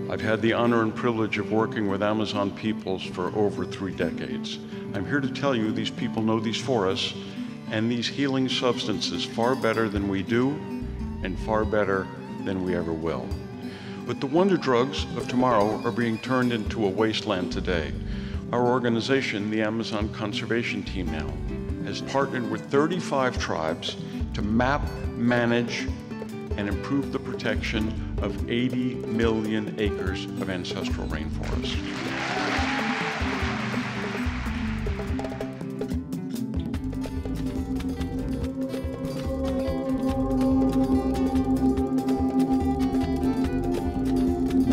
I've had the honor and privilege of working with Amazon peoples for over 3 decades. I'm here to tell you these people know these forests and these healing substances far better than we do and far better than we ever will. But the wonder drugs of tomorrow are being turned into a wasteland today. Our organization, the Amazon Conservation Team now, has partnered with 35 tribes to map, manage, and improve the protection of 80 million acres of ancestral rainforest.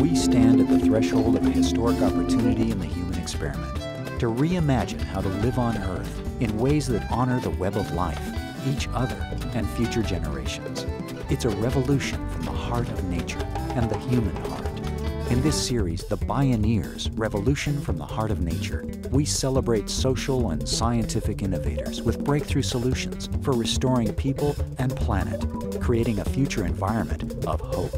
We stand at the threshold of a historic opportunity in the human experiment to reimagine how to live on Earth in ways that honor the web of life, each other, and future generations. It's a revolution from the heart of nature and the human heart. In this series, The Bioneers, Revolution from the Heart of Nature, we celebrate social and scientific innovators with breakthrough solutions for restoring people and planet, creating a future environment of hope.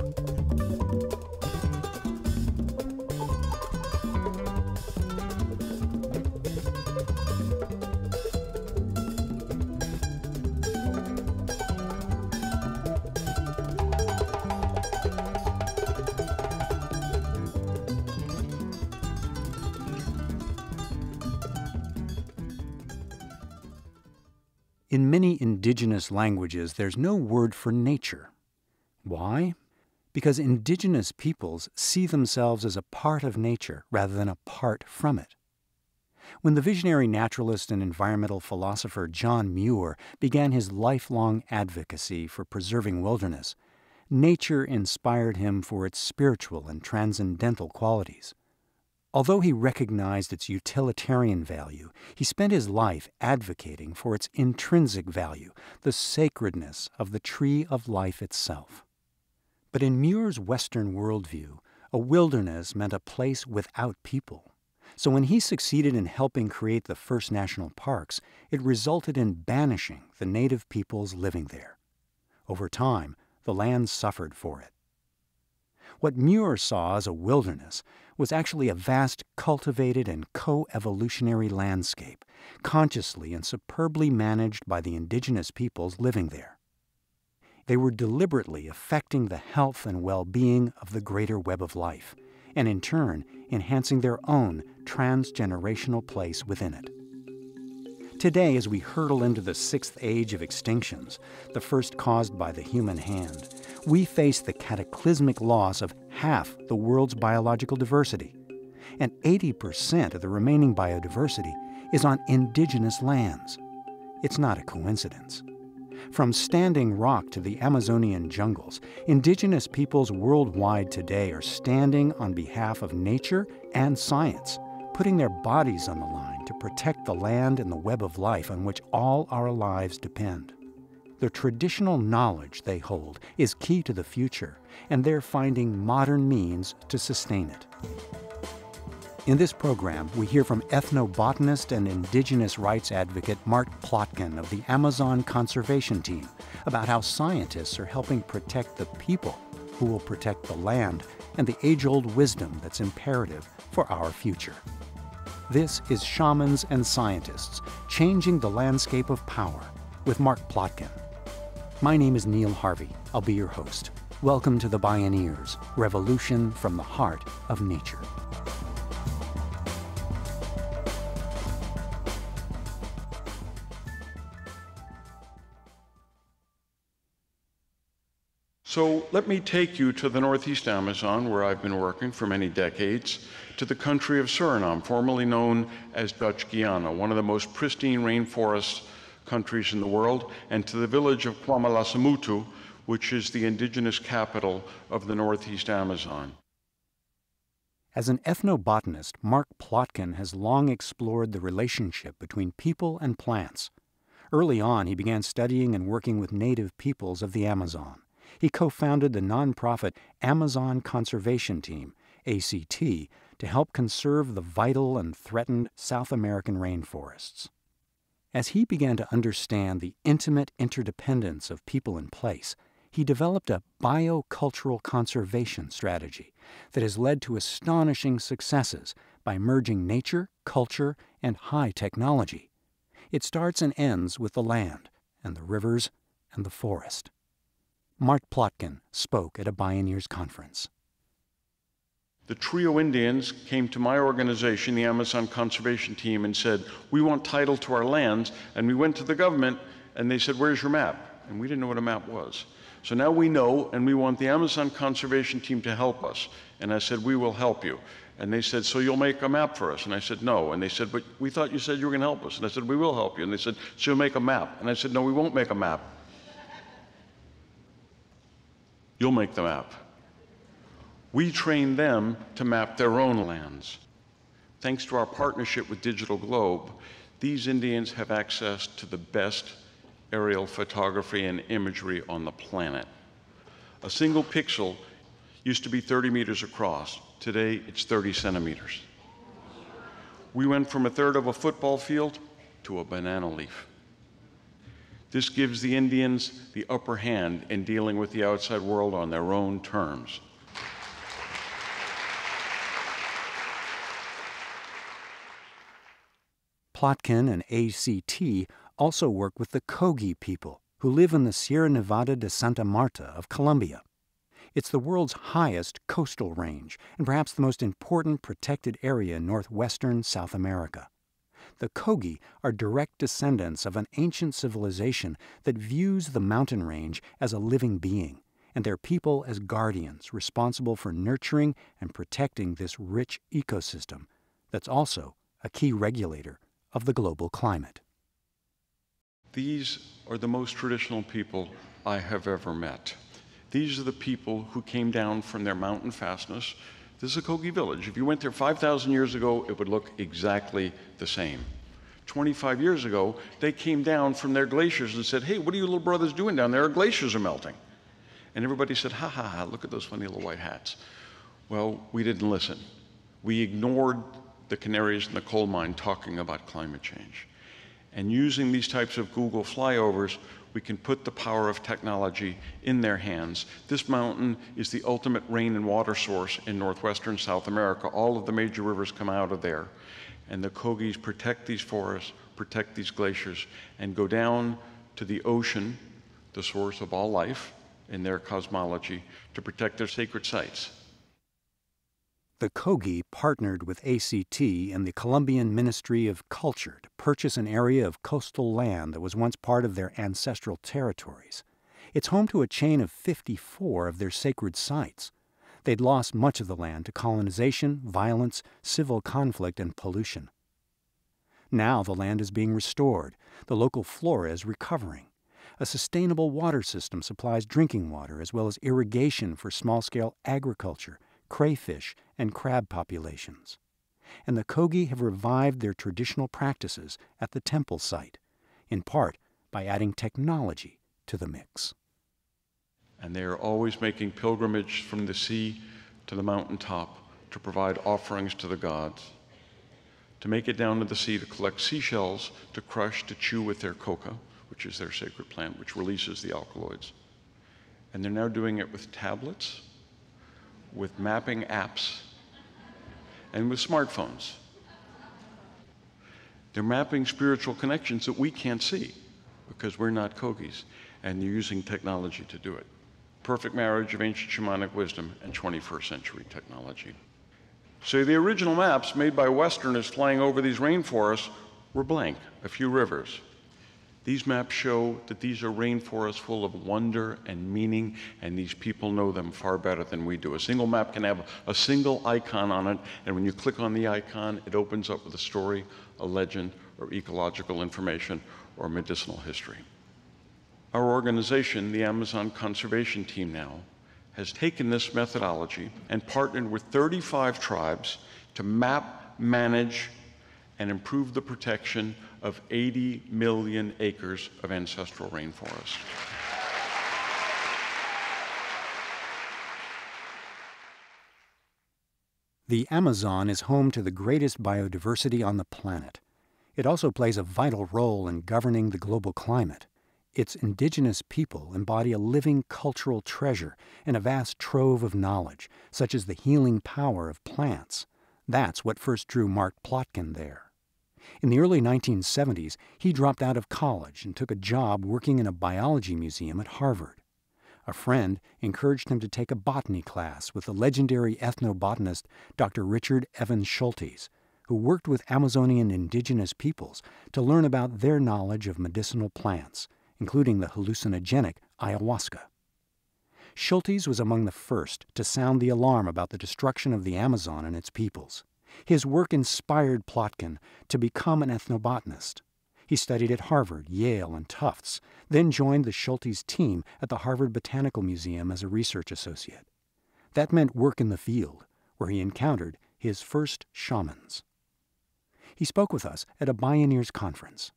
In many indigenous languages, there's no word for nature. Why? Because indigenous peoples see themselves as a part of nature rather than apart from it. When the visionary naturalist and environmental philosopher John Muir began his lifelong advocacy for preserving wilderness, nature inspired him for its spiritual and transcendental qualities. Although he recognized its utilitarian value, he spent his life advocating for its intrinsic value, the sacredness of the tree of life itself. But in Muir's Western worldview, a wilderness meant a place without people. So when he succeeded in helping create the first national parks, it resulted in banishing the native peoples living there. Over time, the land suffered for it. What Muir saw as a wilderness was actually a vast cultivated and co-evolutionary landscape, consciously and superbly managed by the indigenous peoples living there. They were deliberately affecting the health and well-being of the greater web of life, and in turn, enhancing their own transgenerational place within it. Today, as we hurtle into the 6th age of extinctions, the first caused by the human hand, we face the cataclysmic loss of half the world's biological diversity, and 80% of the remaining biodiversity is on indigenous lands. It's not a coincidence. From Standing Rock to the Amazonian jungles, indigenous peoples worldwide today are standing on behalf of nature and science, putting their bodies on the line to protect the land and the web of life on which all our lives depend. The traditional knowledge they hold is key to the future, and they're finding modern means to sustain it. In this program, we hear from ethnobotanist and indigenous rights advocate Mark Plotkin of the Amazon Conservation Team about how scientists are helping protect the people who will protect the land and the age-old wisdom that's imperative for our future. This is Shamans and Scientists, Changing the Landscape of Power, with Mark Plotkin. My name is Neil Harvey. I'll be your host. Welcome to the Bioneers, Revolution from the Heart of Nature. So let me take you to the Northeast Amazon, where I've been working for many decades, to the country of Suriname, formerly known as Dutch Guiana, one of the most pristine rainforest countries in the world, and to the village of Kwamalasemutu, which is the indigenous capital of the Northeast Amazon. As an ethnobotanist, Mark Plotkin has long explored the relationship between people and plants. Early on, he began studying and working with native peoples of the Amazon. He co-founded the nonprofit Amazon Conservation Team, ACT, to help conserve the vital and threatened South American rainforests. As he began to understand the intimate interdependence of people and place, he developed a biocultural conservation strategy that has led to astonishing successes by merging nature, culture, and high technology. It starts and ends with the land and the rivers and the forest. Mark Plotkin spoke at a Bioneers conference. The Trio Indians came to my organization, the Amazon Conservation Team, and said, we want title to our lands. And we went to the government and they said, where's your map? And we didn't know what a map was. So now we know, and we want the Amazon Conservation Team to help us. And I said, we will help you. And they said, so you'll make a map for us? And I said, no. And they said, but we thought you said you were going to help us. And I said, we will help you. And they said, so you'll make a map? And I said, no, we won't make a map. You'll make the map. We train them to map their own lands. Thanks to our partnership with Digital Globe, these Indians have access to the best aerial photography and imagery on the planet. A single pixel used to be 30 meters across. Today, it's 30 centimeters. We went from a third of a football field to a banana leaf. This gives the Indians the upper hand in dealing with the outside world on their own terms. Plotkin and ACT also work with the Kogi people, who live in the Sierra Nevada de Santa Marta of Colombia. It's the world's highest coastal range and perhaps the most important protected area in northwestern South America. The Kogi are direct descendants of an ancient civilization that views the mountain range as a living being, and their people as guardians responsible for nurturing and protecting this rich ecosystem that's also a key regulator of the global climate. These are the most traditional people I have ever met. These are the people who came down from their mountain fastness. This is a Kogi village. If you went there 5,000 years ago, it would look exactly the same. 25 years ago, they came down from their glaciers and said, hey, what are you little brothers doing down there? Our glaciers are melting. And everybody said, ha, ha, ha, look at those funny little white hats. Well, we didn't listen. We ignored the canaries in the coal mine talking about climate change. And using these types of Google flyovers, we can put the power of technology in their hands. This mountain is the ultimate rain and water source in northwestern South America. All of the major rivers come out of there. And the Kogis protect these forests, protect these glaciers, and go down to the ocean, the source of all life in their cosmology, to protect their sacred sites. The Kogi partnered with ACT and the Colombian Ministry of Culture to purchase an area of coastal land that was once part of their ancestral territories. It's home to a chain of 54 of their sacred sites. They'd lost much of the land to colonization, violence, civil conflict, and pollution. Now the land is being restored. The local flora is recovering. A sustainable water system supplies drinking water as well as irrigation for small-scale agriculture, crayfish, and crab populations. And the Kogi have revived their traditional practices at the temple site, in part by adding technology to the mix. And they are always making pilgrimage from the sea to the mountaintop to provide offerings to the gods, to make it down to the sea to collect seashells, to crush, to chew with their coca, which is their sacred plant, which releases the alkaloids. And they're now doing it with tablets, with mapping apps, and with smartphones. They're mapping spiritual connections that we can't see because we're not Kogis, and they're using technology to do it. Perfect marriage of ancient shamanic wisdom and 21st century technology. So the original maps made by Westerners flying over these rainforests were blank, a few rivers. These maps show that these are rainforests full of wonder and meaning, and these people know them far better than we do. A single map can have a single icon on it, and when you click on the icon, it opens up with a story, a legend, or ecological information, or medicinal history. Our organization, the Amazon Conservation Team now, has taken this methodology and partnered with 35 tribes to map, manage, and improve the protection of 80 million acres of ancestral rainforest. The Amazon is home to the greatest biodiversity on the planet. It also plays a vital role in governing the global climate. its indigenous people embody a living cultural treasure and a vast trove of knowledge, such as the healing power of plants. That's what first drew Mark Plotkin there. In the early 1970s, he dropped out of college and took a job working in a biology museum at Harvard. A friend encouraged him to take a botany class with the legendary ethnobotanist Dr. Richard Evans Schultes, who worked with Amazonian indigenous peoples to learn about their knowledge of medicinal plants, including the hallucinogenic ayahuasca. Schultes was among the first to sound the alarm about the destruction of the Amazon and its peoples. His work inspired Plotkin to become an ethnobotanist. He studied at Harvard, Yale, and Tufts, then joined the Schultes team at the Harvard Botanical Museum as a research associate. That meant work in the field, where he encountered his first shamans. He spoke with us at a Bioneers conference.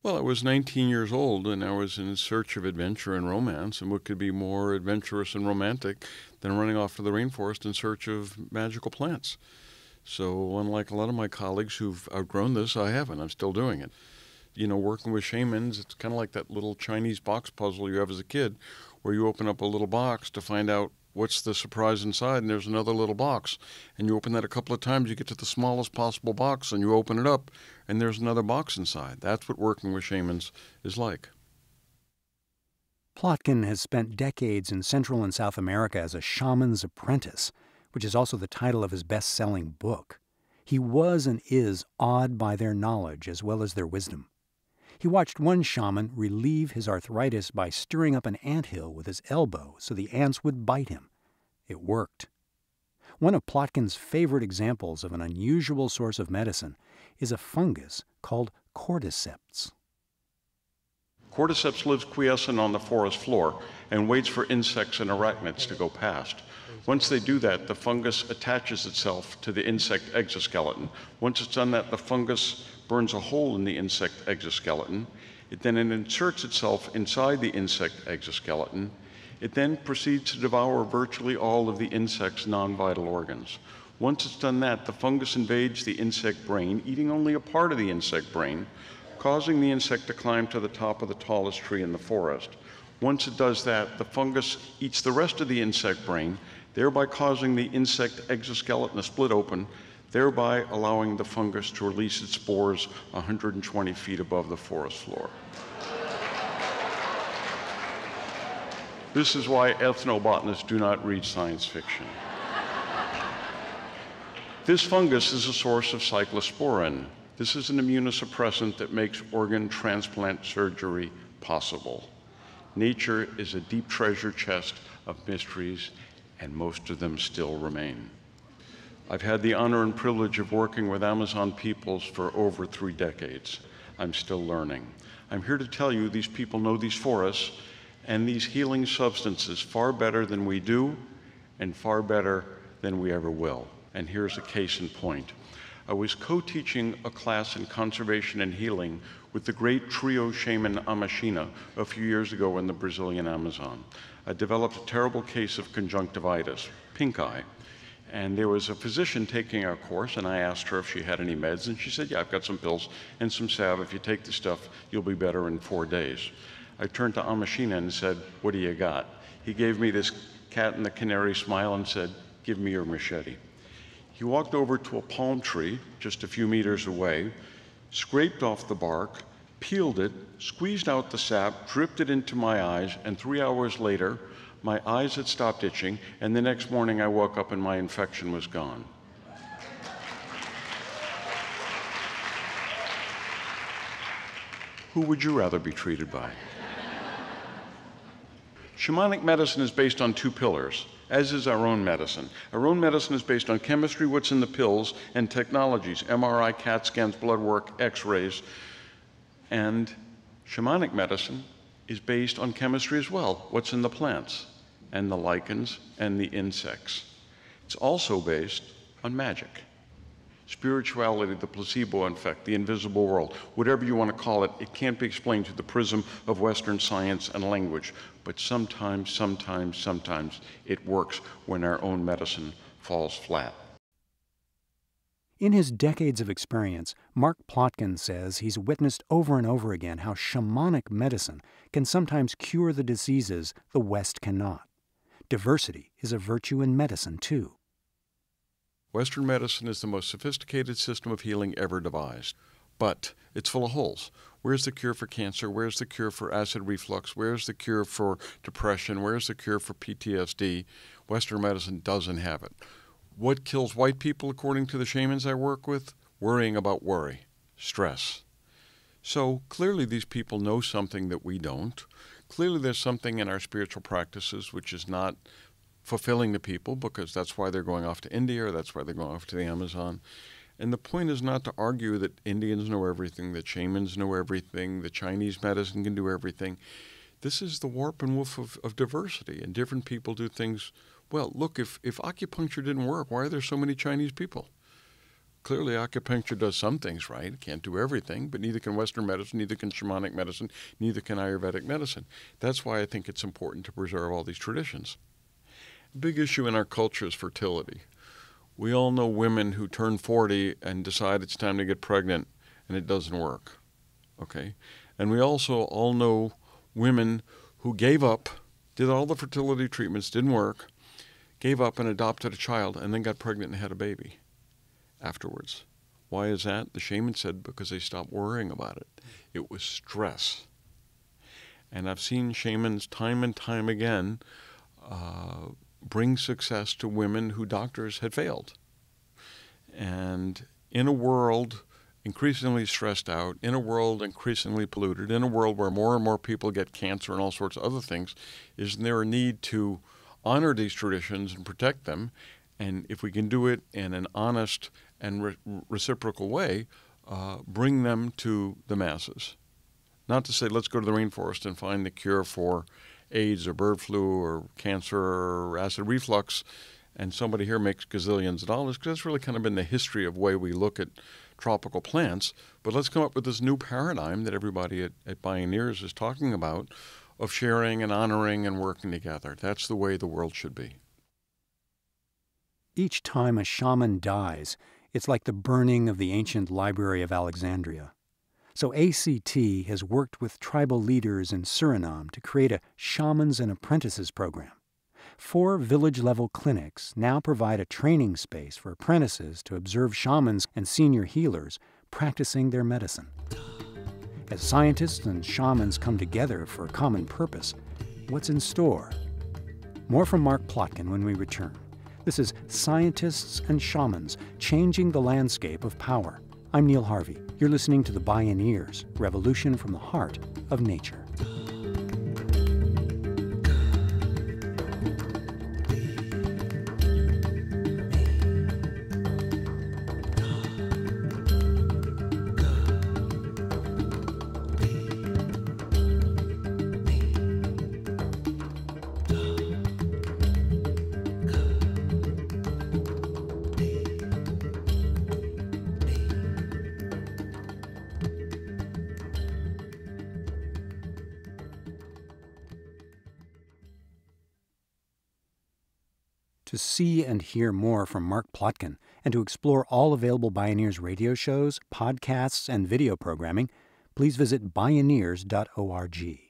Well, I was 19 years old, and I was in search of adventure and romance, and what could be more adventurous and romantic than running off to the rainforest in search of magical plants? So unlike a lot of my colleagues who've outgrown this, I haven't. I'm still doing it. You know, working with shamans, it's kind of like that little Chinese box puzzle you have as a kid, where you open up a little box to find out what's the surprise inside, and there's another little box. And you open that a couple of times, you get to the smallest possible box, and you open it up, and there's another box inside. That's what working with shamans is like. Plotkin has spent decades in Central and South America as a shaman's apprentice, which is also the title of his best-selling book. He was and is awed by their knowledge as well as their wisdom. He watched one shaman relieve his arthritis by stirring up an anthill with his elbow so the ants would bite him. It worked. One of Plotkin's favorite examples of an unusual source of medicine is a fungus called cordyceps. Cordyceps lives quiescent on the forest floor and waits for insects and arachnids to go past. Once they do that, the fungus attaches itself to the insect exoskeleton. Once it's done that, the fungus burns a hole in the insect exoskeleton. It then inserts itself inside the insect exoskeleton. It then proceeds to devour virtually all of the insect's non-vital organs. Once it's done that, the fungus invades the insect brain, eating only a part of the insect brain, causing the insect to climb to the top of the tallest tree in the forest. Once it does that, the fungus eats the rest of the insect brain, thereby causing the insect exoskeleton to split open, thereby allowing the fungus to release its spores 120 feet above the forest floor. This is why ethnobotanists do not read science fiction. This fungus is a source of cyclosporin. This is an immunosuppressant that makes organ transplant surgery possible. Nature is a deep treasure chest of mysteries, and most of them still remain. I've had the honor and privilege of working with Amazon peoples for over 3 decades. I'm still learning. I'm here to tell you these people know these forests and these healing substances far better than we do and far better than we ever will. And here's a case in point. I was co-teaching a class in conservation and healing with the great trio shaman Amashina a few years ago in the Brazilian Amazon. I developed a terrible case of conjunctivitis, pink eye. And there was a physician taking our course, and I asked her if she had any meds, and she said, yeah, I've got some pills and some salve. If you take the stuff, you'll be better in 4 days. I turned to Amashina and said, what do you got? He gave me this cat and the canary smile and said, give me your machete. He walked over to a palm tree just a few meters away, scraped off the bark, peeled it, squeezed out the sap, dripped it into my eyes, and 3 hours later, my eyes had stopped itching, and the next morning I woke up and my infection was gone. Who would you rather be treated by? Shamanic medicine is based on 2 pillars, as is our own medicine. Our own medicine is based on chemistry, what's in the pills, and technologies, MRI, CAT scans, blood work, X-rays. And shamanic medicine is based on chemistry as well, what's in the plants, and the lichens, and the insects. It's also based on magic. Spirituality, the placebo effect, the invisible world, whatever you want to call it, it can't be explained through the prism of Western science and language. But sometimes it works when our own medicine falls flat. In his decades of experience, Mark Plotkin says he's witnessed over and over again how shamanic medicine can sometimes cure the diseases the West cannot. Diversity is a virtue in medicine, too. Western medicine is the most sophisticated system of healing ever devised, but it's full of holes. Where's the cure for cancer? Where's the cure for acid reflux? Where's the cure for depression? Where's the cure for PTSD? Western medicine doesn't have it. What kills white people, according to the shamans I work with? Worrying about worry, stress. So clearly these people know something that we don't. Clearly there's something in our spiritual practices which is not fulfilling the people, because that's why they're going off to India, or that's why they're going off to the Amazon. And the point is not to argue that Indians know everything, that shamans know everything, that Chinese medicine can do everything. This is the warp and woof of diversity, and different people do things. Well, look, if acupuncture didn't work, why are there so many Chinese people? Clearly, acupuncture does some things right. It can't do everything, but neither can Western medicine, neither can shamanic medicine, neither can Ayurvedic medicine. That's why I think it's important to preserve all these traditions. A big issue in our culture is fertility. We all know women who turn 40 and decide it's time to get pregnant, and it doesn't work, okay? And we also all know women who gave up, did all the fertility treatments, didn't work, gave up and adopted a child, and then got pregnant and had a baby afterwards. Why is that? The shaman said because they stopped worrying about it. It was stress. And I've seen shamans time and time again bring success to women who doctors had failed. And in a world increasingly stressed out, in a world increasingly polluted, in a world where more and more people get cancer and all sorts of other things, isn't there a need to honor these traditions and protect them? And if we can do it in an honest and reciprocal way, bring them to the masses. Not to say let's go to the rainforest and find the cure for AIDS or bird flu or cancer or acid reflux, and somebody here makes gazillions of dollars, because that's really kind of been the history of the way we look at tropical plants. But let's come up with this new paradigm that everybody at Bioneers is talking about, of sharing and honoring and working together. That's the way the world should be. Each time a shaman dies, it's like the burning of the ancient Library of Alexandria. So ACT has worked with tribal leaders in Suriname to create a Shamans and Apprentices program. 4 village-level clinics now provide a training space for apprentices to observe shamans and senior healers practicing their medicine. As scientists and shamans come together for a common purpose, what's in store? More from Mark Plotkin when we return. This is Scientists and Shamans, Changing the Landscape of Power. I'm Neil Harvey. You're listening to the Bioneers, Revolution from the Heart of Nature. To see and hear more from Mark Plotkin and to explore all available Bioneers radio shows, podcasts, and video programming, please visit bioneers.org.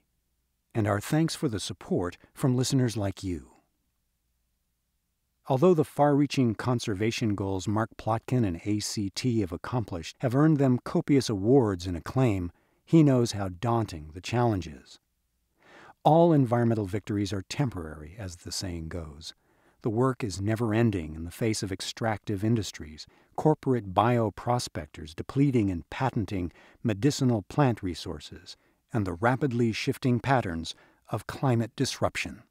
And our thanks for the support from listeners like you. Although the far-reaching conservation goals Mark Plotkin and ACT have accomplished have earned them copious awards and acclaim, he knows how daunting the challenge is. All environmental victories are temporary, as the saying goes. The work is never-ending in the face of extractive industries, corporate bioprospectors depleting and patenting medicinal plant resources, and the rapidly shifting patterns of climate disruption.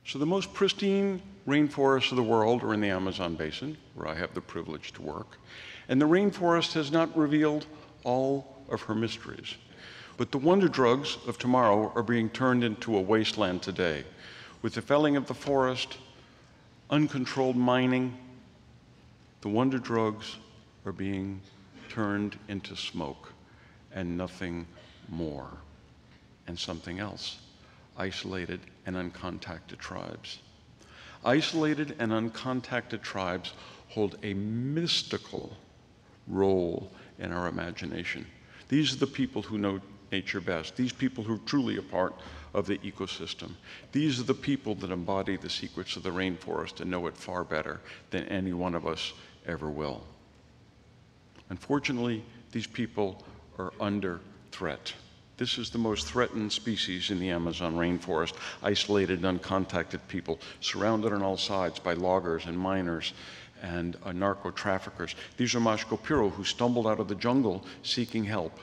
So the most pristine rainforests of the world are in the Amazon basin, where I have the privilege to work. And the rainforest has not revealed all of her mysteries. But the wonder drugs of tomorrow are being turned into a wasteland today. With the felling of the forest, uncontrolled mining, the wonder drugs are being turned into smoke and nothing more. And something else, isolated and uncontacted tribes. Isolated and uncontacted tribes hold a mystical role in our imagination. These are the people who know nature best. These people who are truly a part of the ecosystem. These are the people that embody the secrets of the rainforest and know it far better than any one of us ever will. Unfortunately, these people are under threat. This is the most threatened species in the Amazon rainforest, isolated, uncontacted people, surrounded on all sides by loggers and miners and narco-traffickers. These are Mashkopiro who stumbled out of the jungle seeking help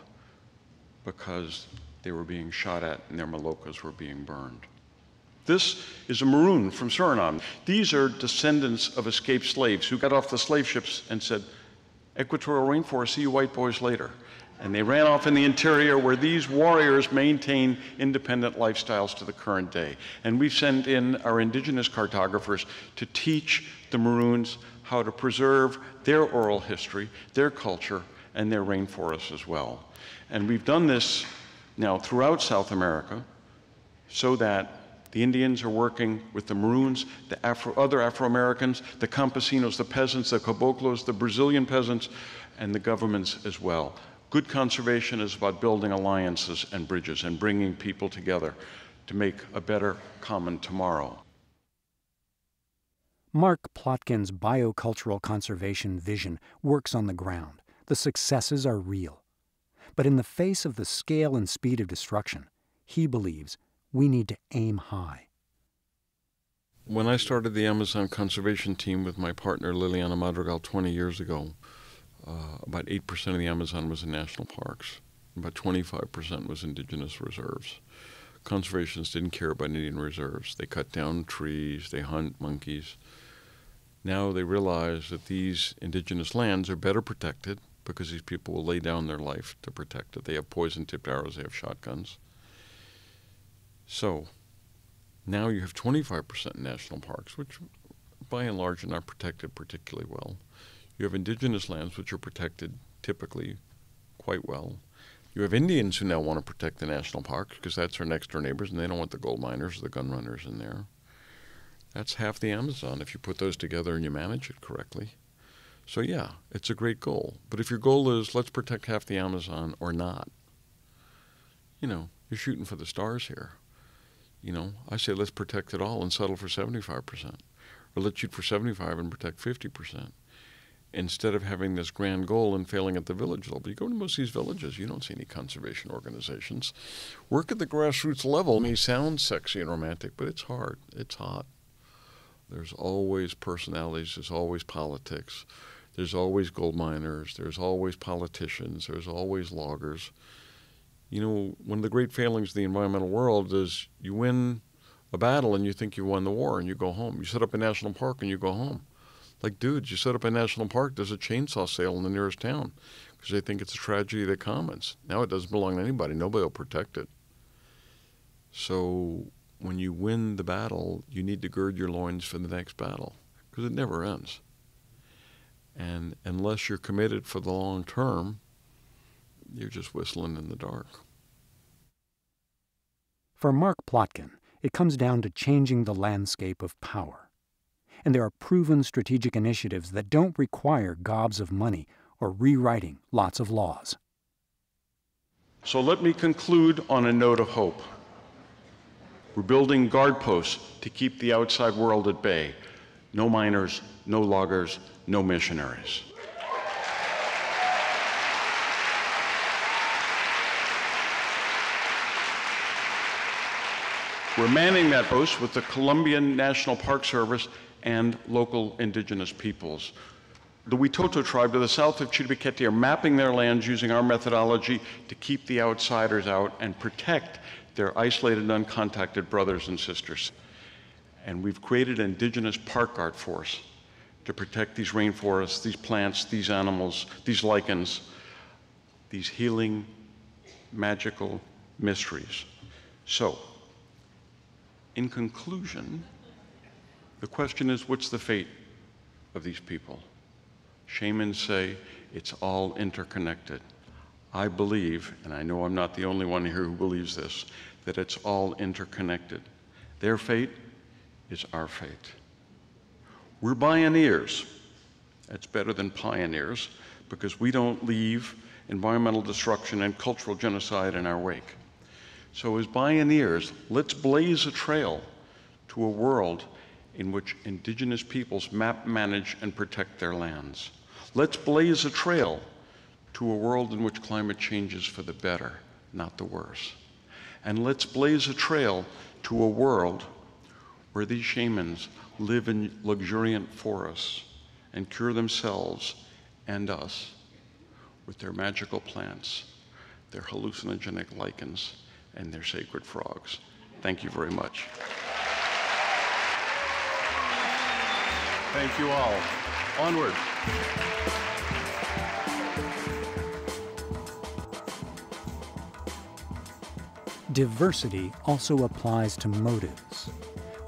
because they were being shot at and their malokas were being burned. This is a maroon from Suriname. These are descendants of escaped slaves who got off the slave ships and said, "Equatorial rainforest, see you white boys later." And they ran off in the interior where these warriors maintain independent lifestyles to the current day. And we've sent in our indigenous cartographers to teach the Maroons how to preserve their oral history, their culture, and their rainforests as well. And we've done this now throughout South America so that the Indians are working with the Maroons, the other Afro-Americans, the campesinos, the peasants, the caboclos, the Brazilian peasants, and the governments as well. Good conservation is about building alliances and bridges and bringing people together to make a better common tomorrow. Mark Plotkin's biocultural conservation vision works on the ground. The successes are real. But in the face of the scale and speed of destruction, he believes we need to aim high. When I started the Amazon conservation team with my partner Liliana Madrigal 20 years ago, about 8% of the Amazon was in national parks. About 25% was indigenous reserves. Conservationists didn't care about Indian reserves. They cut down trees, they hunt monkeys. Now they realize that these indigenous lands are better protected because these people will lay down their life to protect it. They have poison-tipped arrows, they have shotguns. So now you have 25% in national parks, which by and large are not protected particularly well. You have indigenous lands, which are protected typically quite well. You have Indians who now want to protect the national parks because that's their next door neighbors, and they don't want the gold miners or the gun runners in there. That's half the Amazon if you put those together and you manage it correctly. So yeah, it's a great goal. But if your goal is let's protect half the Amazon or not, you're shooting for the stars here. I say let's protect it all and settle for 75%. Or let's shoot for 75 and protect 50%. Instead of having this grand goal and failing at the village level. You go to most of these villages, you don't see any conservation organizations. Work at the grassroots level. It may sound sexy and romantic, but it's hard. It's hot. There's always personalities. There's always politics. There's always gold miners. There's always politicians. There's always loggers. One of the great failings of the environmental world is you win a battle and you think you won the war and you go home. You set up a national park and you go home. Like, dudes, you set up a national park, there's a chainsaw sale in the nearest town because they think it's a tragedy of the commons. Now it doesn't belong to anybody. Nobody will protect it. So when you win the battle, you need to gird your loins for the next battle because it never ends. And unless you're committed for the long term, you're just whistling in the dark. For Mark Plotkin, it comes down to changing the landscape of power. And there are proven strategic initiatives that don't require gobs of money or rewriting lots of laws. So let me conclude on a note of hope. We're building guard posts to keep the outside world at bay. No miners, no loggers, no missionaries. We're manning that post with the Colombian National Park Service and local indigenous peoples. The Witoto tribe to the south of Chiribiquete are mapping their lands using our methodology to keep the outsiders out and protect their isolated, uncontacted brothers and sisters. And we've created an indigenous park guard force to protect these rainforests, these plants, these animals, these lichens, these healing, magical mysteries. So, in conclusion, the question is, what's the fate of these people? Shamans say it's all interconnected. I believe, and I know I'm not the only one here who believes this, that it's all interconnected. Their fate is our fate. We're Bioneers, It's better than pioneers because we don't leave environmental destruction and cultural genocide in our wake. So as Bioneers, let's blaze a trail to a world in which indigenous peoples map, manage, and protect their lands. Let's blaze a trail to a world in which climate change is for the better, not the worse. And let's blaze a trail to a world where these shamans live in luxuriant forests and cure themselves and us with their magical plants, their hallucinogenic lichens, and their sacred frogs. Thank you very much. Thank you all. Onward. Diversity also applies to motives.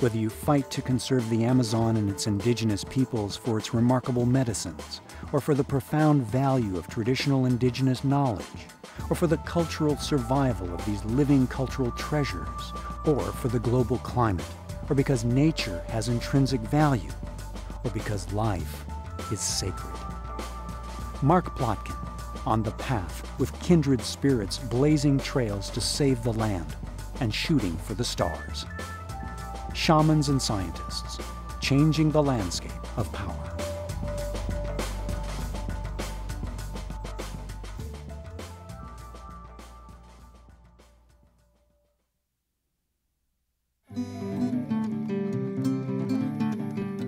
Whether you fight to conserve the Amazon and its indigenous peoples for its remarkable medicines, or for the profound value of traditional indigenous knowledge, or for the cultural survival of these living cultural treasures, or for the global climate, or because nature has intrinsic value, or because life is sacred. Mark Plotkin, on the path with kindred spirits blazing trails to save the land and shooting for the stars. Shamans and scientists, changing the landscape of power.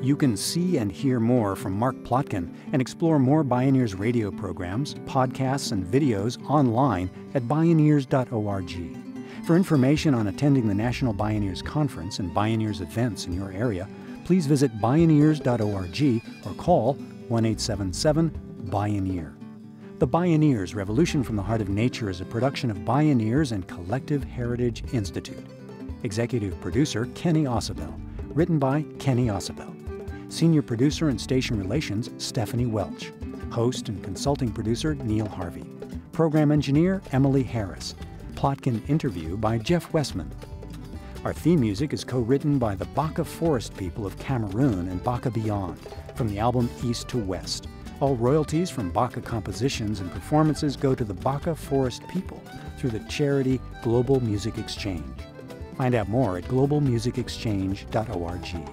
You can see and hear more from Mark Plotkin and explore more Bioneers radio programs, podcasts, and videos online at bioneers.org. For information on attending the National Bioneers Conference and Bioneers events in your area, please visit bioneers.org or call 1-877-BIONEER. The Bioneers Revolution from the Heart of Nature is a production of Bioneers and Collective Heritage Institute. Executive producer Kenny Ausubel. Written by Kenny Ausubel. Senior producer and station relations, Stephanie Welch. Host and consulting producer, Neil Harvey. Program engineer, Emily Harris. Plotkin interview by Jeff Westman. Our theme music is co-written by the Baka Forest people of Cameroon and Baka Beyond from the album East to West. All royalties from Baka compositions and performances go to the Baka Forest people through the charity Global Music Exchange. Find out more at globalmusicexchange.org.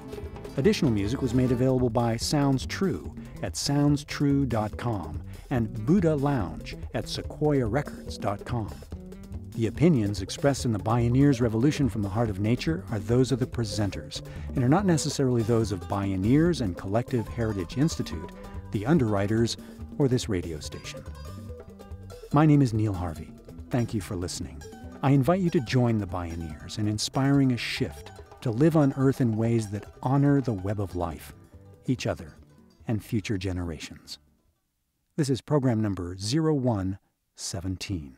Additional music was made available by Sounds True at soundstrue.com and Buddha Lounge at sequoiarecords.com. The opinions expressed in the Bioneers Revolution from the Heart of Nature are those of the presenters and are not necessarily those of Bioneers and Collective Heritage Institute, the underwriters, or this radio station. My name is Neil Harvey. Thank you for listening. I invite you to join the Bioneers in inspiring a shift to live on Earth in ways that honor the web of life, each other, and future generations. This is program number 0117.